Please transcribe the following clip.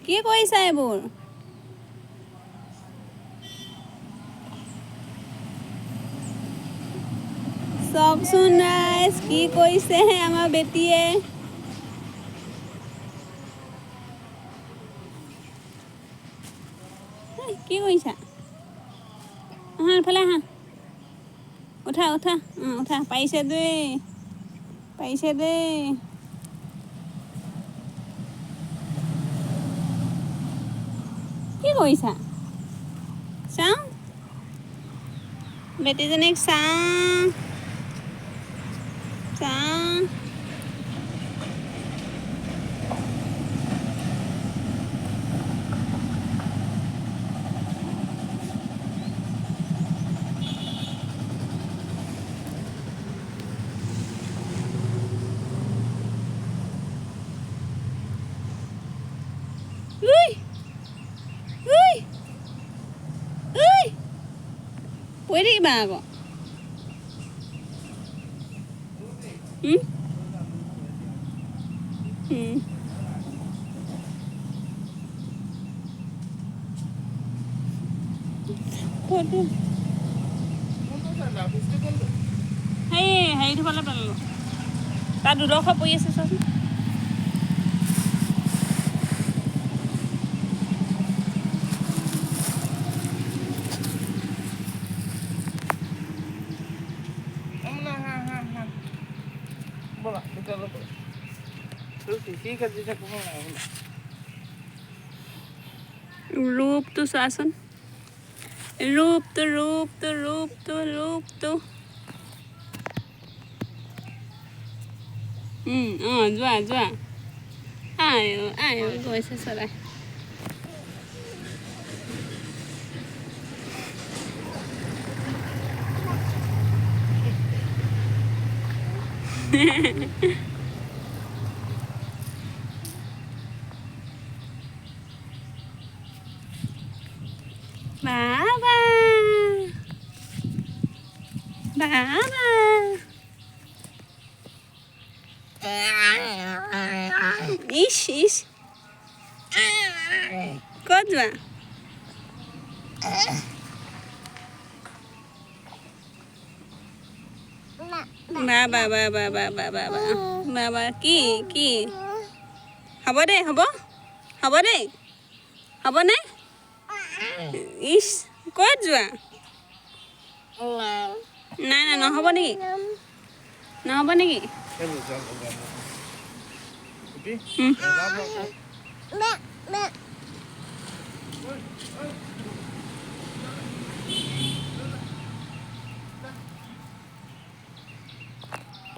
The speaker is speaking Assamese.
কি কৰিছা এইবোৰ চাওকচোন ৰাইজ কি কৰিছে আমাৰ বেটীয়ে কি কৰিছা এইফালে আহা উঠা পাৰিছে দেই কি কৰিছা চাওঁ বেটীজনীক চাওঁ পৰি থাকিবা আকৌ হেৰিটো ফালে পেলালোঁ তাত দুডোখৰ পৰি আছে চোৱাচোন ৰূপটো চোৱাচোন ৰূপটো যোৱা আই গৈছে চৰাই বাবা ইস ক'ত যোৱা বাবা কি হ'বনে ইস ক'ত যোৱা নাই নহ'ব নেকি